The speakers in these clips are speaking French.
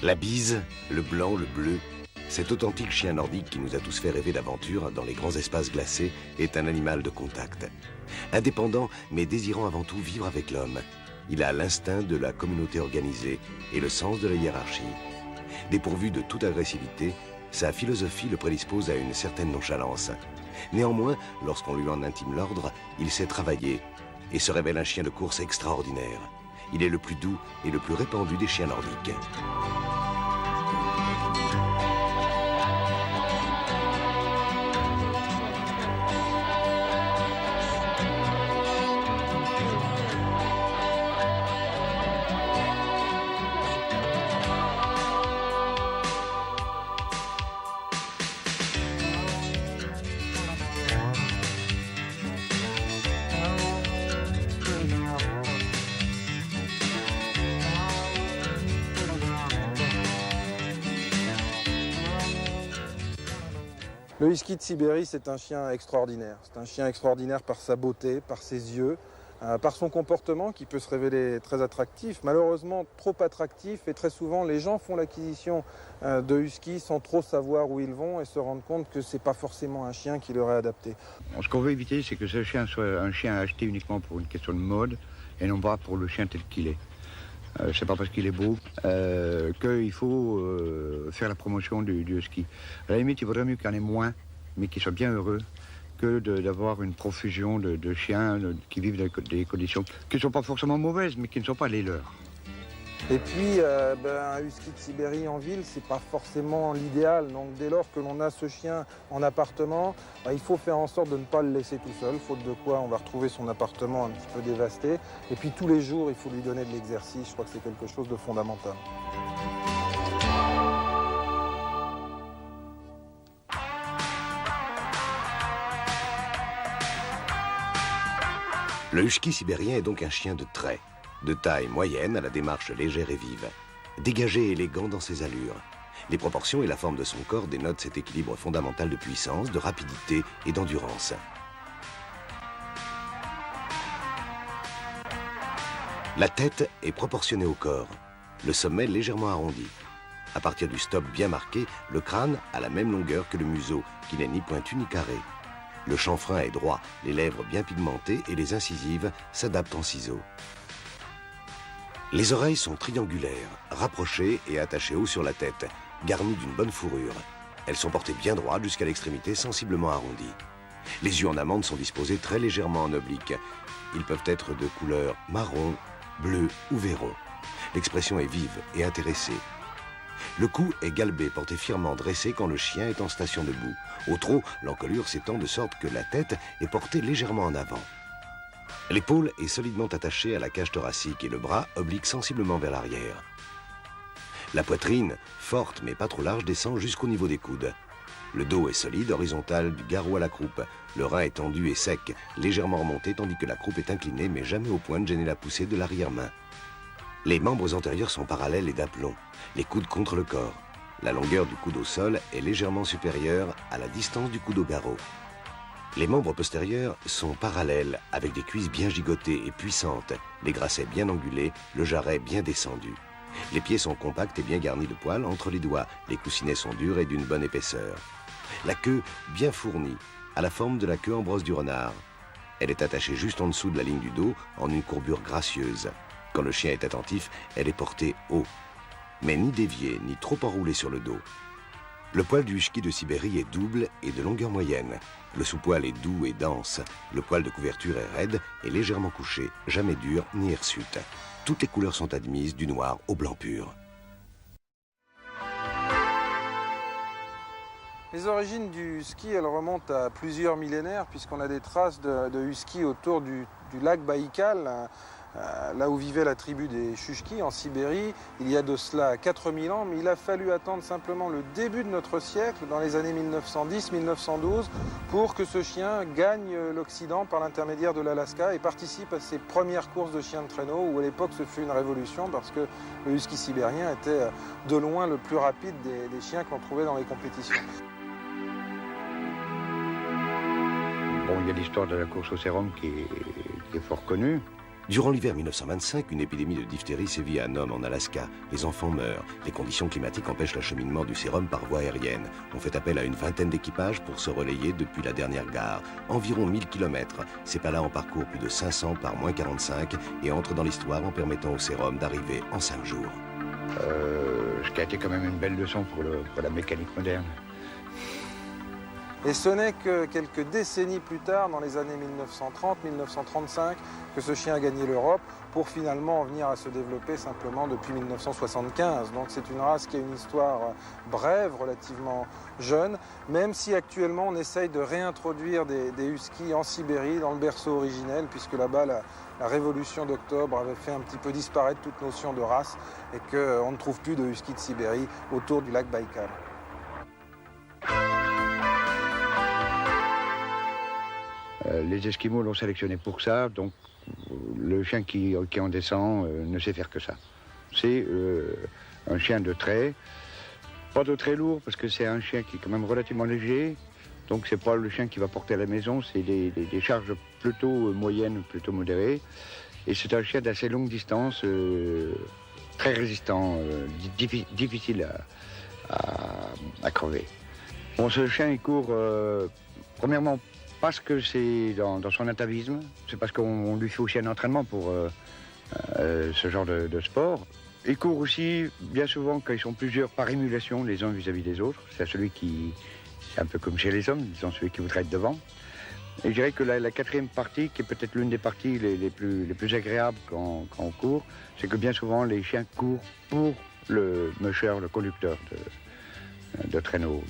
La bise, le blanc, le bleu, cet authentique chien nordique qui nous a tous fait rêver d'aventure dans les grands espaces glacés est un animal de contact. Indépendant, mais désirant avant tout vivre avec l'homme. Il a l'instinct de la communauté organisée et le sens de la hiérarchie. Dépourvu de toute agressivité, sa philosophie le prédispose à une certaine nonchalance. Néanmoins, lorsqu'on lui en intime l'ordre, il sait travailler et se révèle un chien de course extraordinaire. Il est le plus doux et le plus répandu des chiens nordiques. Le husky de Sibérie, c'est un chien extraordinaire. C'est un chien extraordinaire par sa beauté, par ses yeux, par son comportement qui peut se révéler très attractif, malheureusement trop attractif, et très souvent les gens font l'acquisition de husky sans trop savoir où ils vont et se rendent compte que c'est pas forcément un chien qui leur est adapté. Ce qu'on veut éviter, c'est que ce chien soit un chien acheté uniquement pour une question de mode et non pas pour le chien tel qu'il est. C'est pas parce qu'il est beau qu'il faut faire la promotion du husky. À la limite, il vaudrait mieux qu'il y en ait moins, mais qu'il soit bien heureux, que d'avoir une profusion de chiens qui vivent dans des conditions qui ne sont pas forcément mauvaises, mais qui ne sont pas les leurs. Et puis, un husky de Sibérie en ville, c'est pas forcément l'idéal. Donc, dès lors que l'on a ce chien en appartement, il faut faire en sorte de ne pas le laisser tout seul, faute de quoi on va retrouver son appartement un petit peu dévasté. Et puis, tous les jours, il faut lui donner de l'exercice. Je crois que c'est quelque chose de fondamental. Le husky sibérien est donc un chien de trait, de taille moyenne à la démarche légère et vive, dégagé et élégant dans ses allures. Les proportions et la forme de son corps dénotent cet équilibre fondamental de puissance, de rapidité et d'endurance. La tête est proportionnée au corps, le sommet légèrement arrondi. À partir du stop bien marqué, le crâne a la même longueur que le museau, qui n'est ni pointu ni carré. Le chanfrein est droit, les lèvres bien pigmentées et les incisives s'adaptent en ciseaux. Les oreilles sont triangulaires, rapprochées et attachées haut sur la tête, garnies d'une bonne fourrure. Elles sont portées bien droites jusqu'à l'extrémité sensiblement arrondie. Les yeux en amande sont disposés très légèrement en oblique. Ils peuvent être de couleur marron, bleu ou vairon. L'expression est vive et intéressée. Le cou est galbé, porté fièrement dressé quand le chien est en station debout. Au trot, l'encolure s'étend de sorte que la tête est portée légèrement en avant. L'épaule est solidement attachée à la cage thoracique et le bras oblique sensiblement vers l'arrière. La poitrine, forte mais pas trop large, descend jusqu'au niveau des coudes. Le dos est solide, horizontal, du garrot à la croupe. Le rein est tendu et sec, légèrement remonté, tandis que la croupe est inclinée, mais jamais au point de gêner la poussée de l'arrière-main. Les membres antérieurs sont parallèles et d'aplomb, les coudes contre le corps. La longueur du coude au sol est légèrement supérieure à la distance du coude au garrot. Les membres postérieurs sont parallèles, avec des cuisses bien gigotées et puissantes, les gracets bien angulés, le jarret bien descendu. Les pieds sont compacts et bien garnis de poils entre les doigts, les coussinets sont durs et d'une bonne épaisseur. La queue bien fournie, à la forme de la queue en brosse du renard. Elle est attachée juste en dessous de la ligne du dos, en une courbure gracieuse. Quand le chien est attentif, elle est portée haut, mais ni déviée, ni trop enroulée sur le dos. Le poil du husky de Sibérie est double et de longueur moyenne. Le sous-poil est doux et dense. Le poil de couverture est raide et légèrement couché, jamais dur ni hirsute. Toutes les couleurs sont admises, du noir au blanc pur. Les origines du husky, elles remontent à plusieurs millénaires, puisqu'on a des traces de husky autour du lac Baïkal, là où vivait la tribu des Chuchki en Sibérie, il y a de cela 4000 ans, mais il a fallu attendre simplement le début de notre siècle, dans les années 1910-1912, pour que ce chien gagne l'Occident par l'intermédiaire de l'Alaska et participe à ses premières courses de chiens de traîneau, où à l'époque ce fut une révolution, parce que le husky sibérien était de loin le plus rapide des chiens qu'on trouvait dans les compétitions. Bon, il y a l'histoire de la course au sérum qui est fort connue. Durant l'hiver 1925, une épidémie de diphtérie sévit à Nome, en Alaska. Les enfants meurent. Les conditions climatiques empêchent l'acheminement du sérum par voie aérienne. On fait appel à une vingtaine d'équipages pour se relayer depuis la dernière gare. Environ 1000 km. Ces pas-là en parcourent plus de 500 par moins 45 et entrent dans l'histoire en permettant au sérum d'arriver en 5 jours. Ce qui a été quand même une belle leçon pour la mécanique moderne. Et ce n'est que quelques décennies plus tard, dans les années 1930-1935, que ce chien a gagné l'Europe pour finalement en venir à se développer simplement depuis 1975. Donc c'est une race qui a une histoire brève, relativement jeune, même si actuellement on essaye de réintroduire des huskies en Sibérie, dans le berceau originel, puisque là-bas la révolution d'octobre avait fait un petit peu disparaître toute notion de race et qu'on ne trouve plus de huskies de Sibérie autour du lac Baïkal. Les Esquimaux l'ont sélectionné pour ça, donc le chien qui en descend ne sait faire que ça. C'est un chien de trait, pas de très lourd parce que c'est un chien qui est quand même relativement léger, donc c'est pas le chien qui va porter à la maison, c'est des charges plutôt moyennes, plutôt modérées, et c'est un chien d'assez longue distance, très résistant, difficile à crever. Bon, ce chien il court premièrement parce que c'est dans son atavisme, c'est parce qu'on lui fait aussi un entraînement pour ce genre de sport. Il court aussi bien souvent quand ils sont plusieurs par émulation les uns vis-à-vis des autres. C'est celui qui, c'est un peu comme chez les hommes, disons celui qui voudrait être devant. Et je dirais que la quatrième partie, qui est peut-être l'une des parties les plus agréables quand on court, c'est que bien souvent les chiens courent pour le musher, le conducteur de traîneau.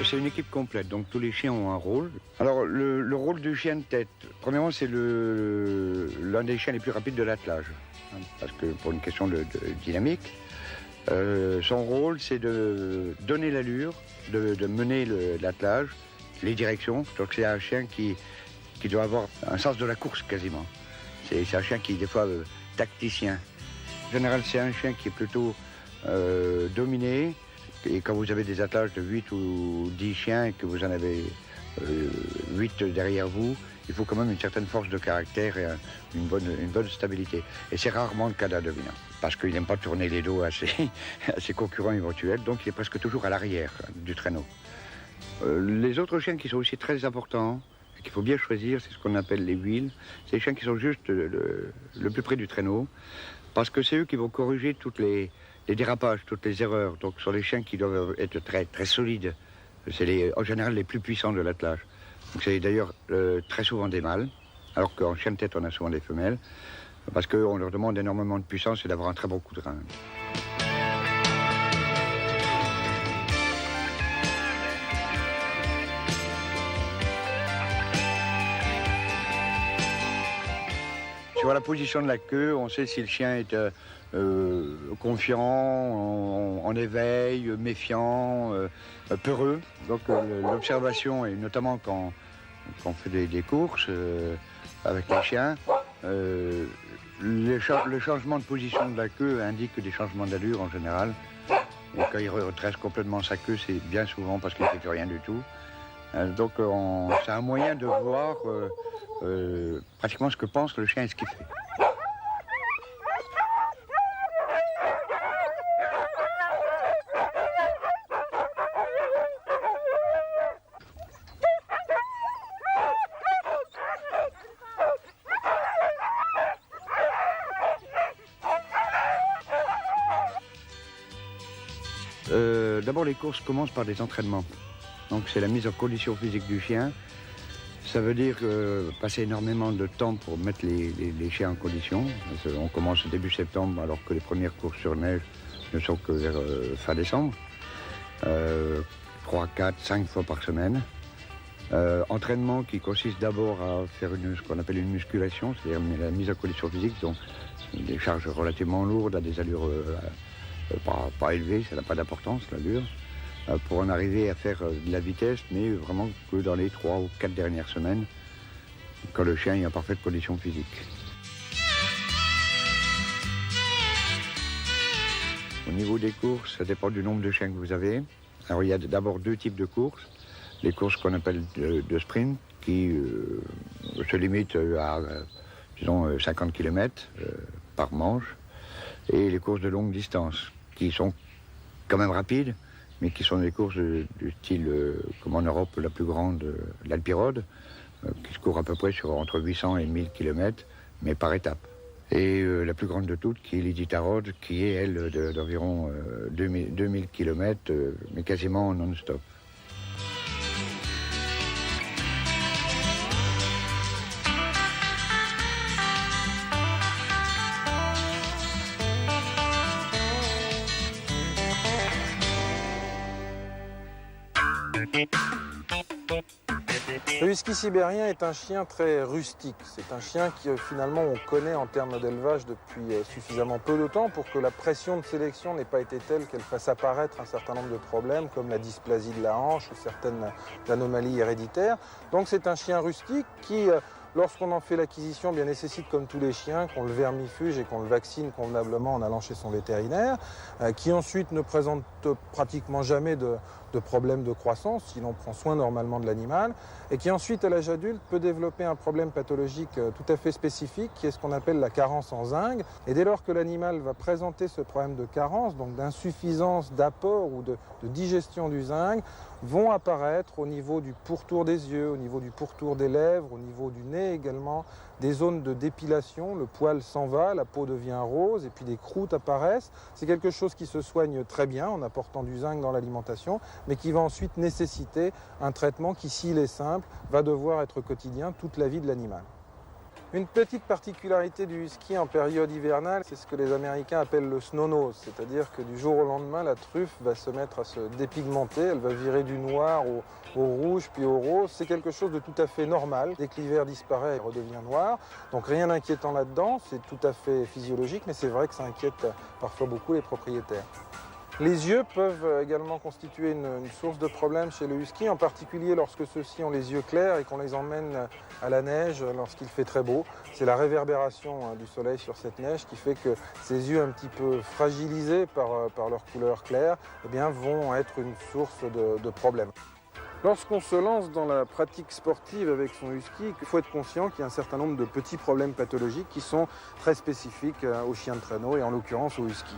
C'est une équipe complète, donc tous les chiens ont un rôle. Alors le rôle du chien de tête, premièrement c'est l'un des chiens les plus rapides de l'attelage, parce que pour une question de dynamique, son rôle c'est de donner l'allure, de mener l'attelage, les directions. Donc c'est un chien qui doit avoir un sens de la course quasiment. C'est un chien qui est des fois tacticien. En général c'est un chien qui est plutôt dominé. Et quand vous avez des attelages de 8 ou 10 chiens et que vous en avez 8 derrière vous, il faut quand même une certaine force de caractère et une bonne stabilité. Et c'est rarement le cas d'un dominant, parce qu'il n'aime pas tourner les dos à ses concurrents éventuels, donc il est presque toujours à l'arrière du traîneau. Les autres chiens qui sont aussi très importants, et qu'il faut bien choisir, c'est ce qu'on appelle les wheels. C'est les chiens qui sont juste le plus près du traîneau, parce que c'est eux qui vont corriger toutes les dérapages, toutes les erreurs. Donc ce sont les chiens qui doivent être très, très solides. C'est en général les plus puissants de l'attelage. Donc c'est d'ailleurs très souvent des mâles, alors qu'en chien de tête on a souvent des femelles, parce qu'on leur demande énormément de puissance et d'avoir un très bon coup de rein. Sur la position de la queue, on sait si le chien est confiant, en éveil, méfiant, peureux. Donc l'observation, et notamment quand on fait des courses avec les chiens, le changement de position de la queue indique des changements d'allure en général. Et quand il redresse complètement sa queue, c'est bien souvent parce qu'il ne fait plus rien du tout. Donc c'est un moyen de voir pratiquement ce que pense le chien et ce qu'il fait. D'abord, les courses commencent par des entraînements. Donc c'est la mise en condition physique du chien. Ça veut dire passer énormément de temps pour mettre les chiens en condition. On commence au début septembre alors que les premières courses sur neige ne sont que vers fin décembre. 3, 4, 5 fois par semaine. Entraînement qui consiste d'abord à faire ce qu'on appelle une musculation, c'est-à-dire la mise en condition physique, donc des charges relativement lourdes à des allures pas élevées, ça n'a pas d'importance l'allure, pour en arriver à faire de la vitesse, mais vraiment que dans les 3 ou 4 dernières semaines, quand le chien est en parfaite condition physique. Au niveau des courses, ça dépend du nombre de chiens que vous avez. Alors il y a d'abord 2 types de courses. Les courses qu'on appelle de sprint, qui se limitent à, disons, 50 km par manche, et les courses de longue distance, qui sont quand même rapides, mais qui sont des courses du style, comme en Europe, la plus grande, l'Alpirode, qui se court à peu près sur entre 800 et 1000 km, mais par étape. Et la plus grande de toutes, qui est l'Iditarod, qui est, elle, d'environ 2000 km, mais quasiment non-stop. Le husky sibérien est un chien très rustique. C'est un chien qui finalement on connaît en termes d'élevage depuis suffisamment peu de temps pour que la pression de sélection n'ait pas été telle qu'elle fasse apparaître un certain nombre de problèmes comme la dysplasie de la hanche ou certaines anomalies héréditaires. Donc c'est un chien rustique qui, lorsqu'on en fait l'acquisition, bien nécessite comme tous les chiens qu'on le vermifuge et qu'on le vaccine convenablement en allant chez son vétérinaire, qui ensuite ne présente pratiquement jamais de problèmes de croissance, si l'on prend soin normalement de l'animal, et qui ensuite, à l'âge adulte, peut développer un problème pathologique tout à fait spécifique, qui est ce qu'on appelle la carence en zinc. Et dès lors que l'animal va présenter ce problème de carence, donc d'insuffisance d'apport ou de digestion du zinc, vont apparaître au niveau du pourtour des yeux, au niveau du pourtour des lèvres, au niveau du nez également, des zones de dépilation, le poil s'en va, la peau devient rose et puis des croûtes apparaissent. C'est quelque chose qui se soigne très bien en apportant du zinc dans l'alimentation, mais qui va ensuite nécessiter un traitement qui, s'il est simple, va devoir être quotidien toute la vie de l'animal. Une petite particularité du husky en période hivernale, c'est ce que les Américains appellent le snow nose, c'est-à-dire que du jour au lendemain, la truffe va se mettre à se dépigmenter, elle va virer du noir au rouge puis au rose. C'est quelque chose de tout à fait normal. Dès que l'hiver disparaît, elle redevient noire. Donc rien d'inquiétant là-dedans, c'est tout à fait physiologique, mais c'est vrai que ça inquiète parfois beaucoup les propriétaires. Les yeux peuvent également constituer une source de problème chez le husky, en particulier lorsque ceux-ci ont les yeux clairs et qu'on les emmène à la neige lorsqu'il fait très beau. C'est la réverbération du soleil sur cette neige qui fait que ces yeux un petit peu fragilisés par leur couleur claire vont être une source de problème. Lorsqu'on se lance dans la pratique sportive avec son husky, il faut être conscient qu'il y a un certain nombre de petits problèmes pathologiques qui sont très spécifiques aux chiens de traîneau et en l'occurrence au husky.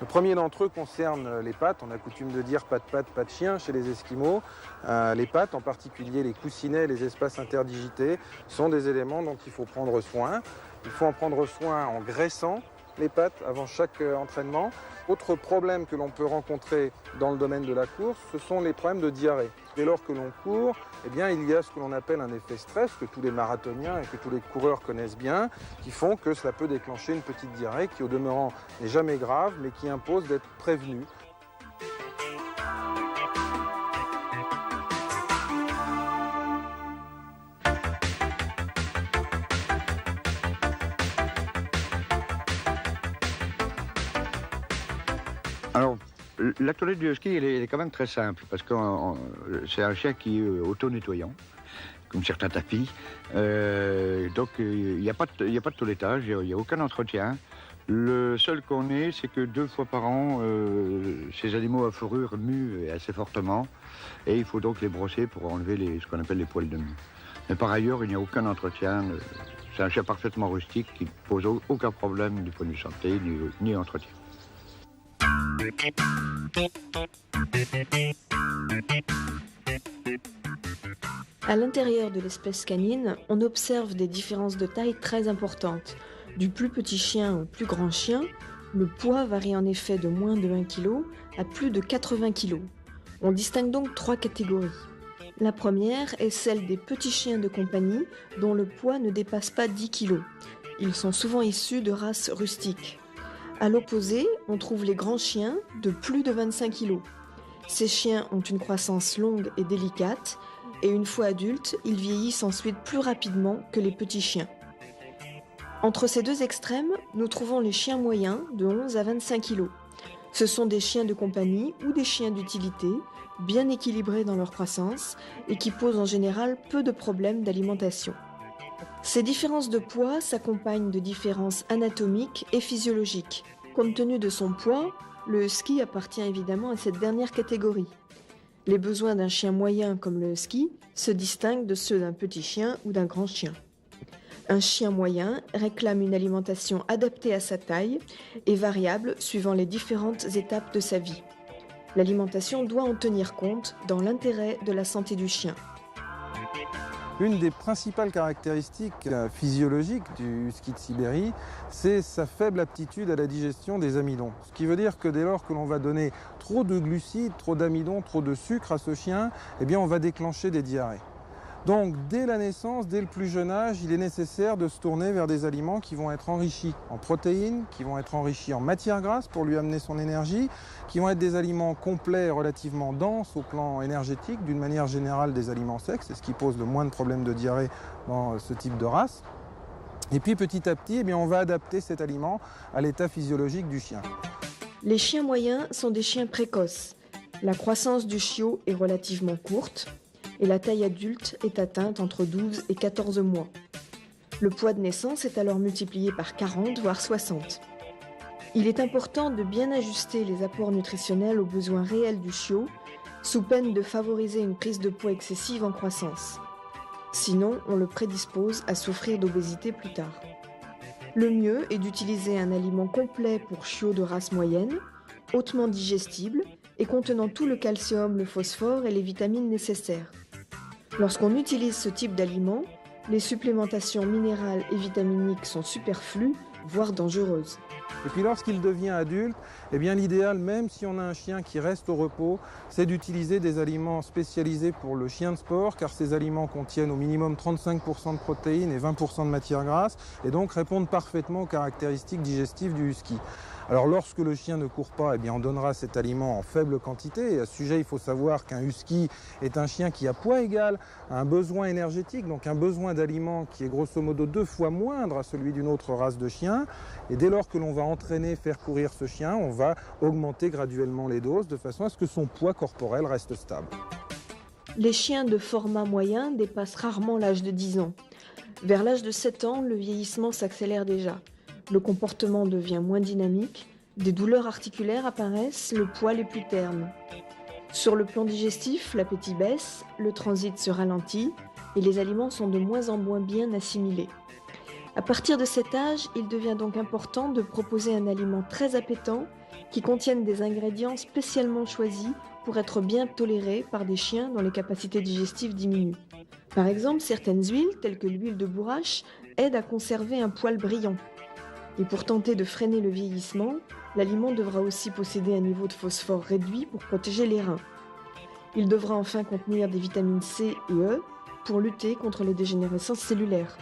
Le premier d'entre eux concerne les pattes. On a coutume de dire pas de pattes, pas de chien chez les Esquimaux. Les pattes, en particulier les coussinets et les espaces interdigités, sont des éléments dont il faut prendre soin. Il faut en prendre soin en graissant les pattes avant chaque entraînement. Autre problème que l'on peut rencontrer dans le domaine de la course, ce sont les problèmes de diarrhée. Dès lors que l'on court, il y a ce que l'on appelle un effet stress, que tous les marathoniens et que tous les coureurs connaissent bien, qui font que cela peut déclencher une petite diarrhée qui, au demeurant, n'est jamais grave, mais qui impose d'être prévenu. Alors, la toilette du husky, elle est quand même très simple, parce que c'est un chien qui est auto-nettoyant, comme certains tapis. Donc, il n'y a pas de toilettage, il n'y a aucun entretien. Le seul qu'on ait, c'est que 2 fois par an, ces animaux à fourrure muent assez fortement, et il faut donc les brosser pour enlever ce qu'on appelle les poils de mue. Mais par ailleurs, il n'y a aucun entretien. C'est un chien parfaitement rustique qui ne pose aucun problème du point de vue santé, ni entretien. À l'intérieur de l'espèce canine, on observe des différences de taille très importantes. Du plus petit chien au plus grand chien, le poids varie en effet de moins de 1 kg à plus de 80 kg. On distingue donc 3 catégories. La première est celle des petits chiens de compagnie dont le poids ne dépasse pas 10 kg. Ils sont souvent issus de races rustiques. À l'opposé, on trouve les grands chiens de plus de 25 kg. Ces chiens ont une croissance longue et délicate et une fois adultes, ils vieillissent ensuite plus rapidement que les petits chiens. Entre ces deux extrêmes, nous trouvons les chiens moyens de 11 à 25 kg. Ce sont des chiens de compagnie ou des chiens d'utilité, bien équilibrés dans leur croissance et qui posent en général peu de problèmes d'alimentation. Ces différences de poids s'accompagnent de différences anatomiques et physiologiques. Compte tenu de son poids, le husky appartient évidemment à cette dernière catégorie. Les besoins d'un chien moyen comme le husky se distinguent de ceux d'un petit chien ou d'un grand chien. Un chien moyen réclame une alimentation adaptée à sa taille et variable suivant les différentes étapes de sa vie. L'alimentation doit en tenir compte dans l'intérêt de la santé du chien. Une des principales caractéristiques physiologiques du husky de Sibérie, c'est sa faible aptitude à la digestion des amidons. Ce qui veut dire que dès lors que l'on va donner trop de glucides, trop d'amidon, trop de sucre à ce chien, eh bien on va déclencher des diarrhées. Donc dès la naissance, dès le plus jeune âge, il est nécessaire de se tourner vers des aliments qui vont être enrichis en protéines, qui vont être enrichis en matières grasses pour lui amener son énergie, qui vont être des aliments complets et relativement denses au plan énergétique, d'une manière générale des aliments secs, c'est ce qui pose le moins de problèmes de diarrhée dans ce type de race. Et puis petit à petit, eh bien, on va adapter cet aliment à l'état physiologique du chien. Les chiens moyens sont des chiens précoces. La croissance du chiot est relativement courte et la taille adulte est atteinte entre 12 et 14 mois. Le poids de naissance est alors multiplié par 40 voire 60. Il est important de bien ajuster les apports nutritionnels aux besoins réels du chiot, sous peine de favoriser une prise de poids excessive en croissance. Sinon, on le prédispose à souffrir d'obésité plus tard. Le mieux est d'utiliser un aliment complet pour chiots de race moyenne, hautement digestible et contenant tout le calcium, le phosphore et les vitamines nécessaires. Lorsqu'on utilise ce type d'aliment, les supplémentations minérales et vitaminiques sont superflues, voire dangereuses. Et puis lorsqu'il devient adulte, eh bien l'idéal, même si on a un chien qui reste au repos, c'est d'utiliser des aliments spécialisés pour le chien de sport, car ces aliments contiennent au minimum 35% de protéines et 20% de matières grasses, et donc répondent parfaitement aux caractéristiques digestives du husky. Alors lorsque le chien ne court pas, eh bien, on donnera cet aliment en faible quantité. Et à ce sujet, il faut savoir qu'un husky est un chien qui, à poids égal, a un besoin énergétique, donc un besoin d'aliments qui est grosso modo 2 fois moindre à celui d'une autre race de chien. Et dès lors que l'on va entraîner, faire courir ce chien, on va augmenter graduellement les doses de façon à ce que son poids corporel reste stable. Les chiens de format moyen dépassent rarement l'âge de 10 ans. Vers l'âge de 7 ans, le vieillissement s'accélère déjà. Le comportement devient moins dynamique, des douleurs articulaires apparaissent, le poil est plus terne. Sur le plan digestif, l'appétit baisse, le transit se ralentit et les aliments sont de moins en moins bien assimilés. À partir de cet âge, il devient donc important de proposer un aliment très appétant qui contienne des ingrédients spécialement choisis pour être bien tolérés par des chiens dont les capacités digestives diminuent. Par exemple, certaines huiles, telles que l'huile de bourrache, aident à conserver un poil brillant. Et pour tenter de freiner le vieillissement, l'aliment devra aussi posséder un niveau de phosphore réduit pour protéger les reins. Il devra enfin contenir des vitamines C et E pour lutter contre les dégénérescences cellulaires.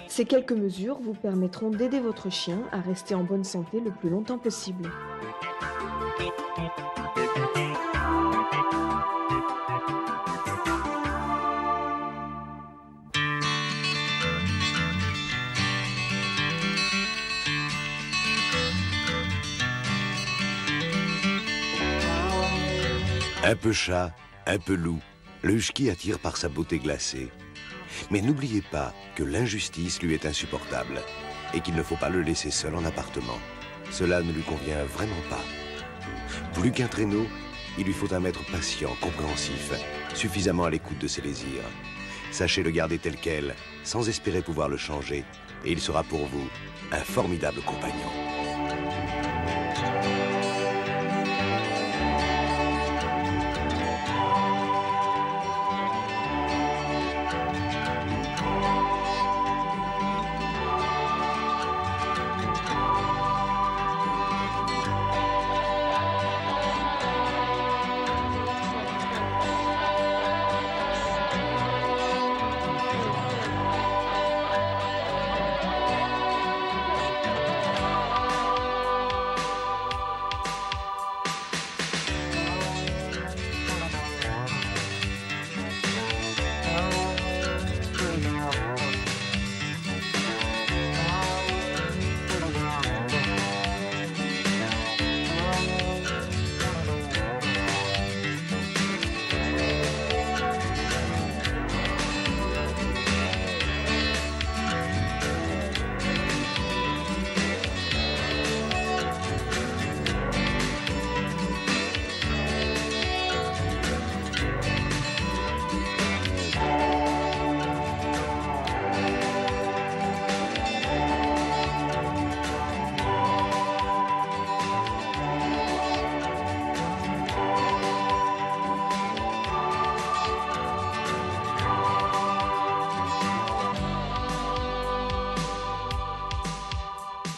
Ces quelques mesures vous permettront d'aider votre chien à rester en bonne santé le plus longtemps possible. Un peu chat, un peu loup, le husky attire par sa beauté glacée. Mais n'oubliez pas que l'injustice lui est insupportable et qu'il ne faut pas le laisser seul en appartement. Cela ne lui convient vraiment pas. Plus qu'un traîneau, il lui faut un maître patient, compréhensif, suffisamment à l'écoute de ses désirs. Sachez le garder tel quel, sans espérer pouvoir le changer, et il sera pour vous un formidable compagnon.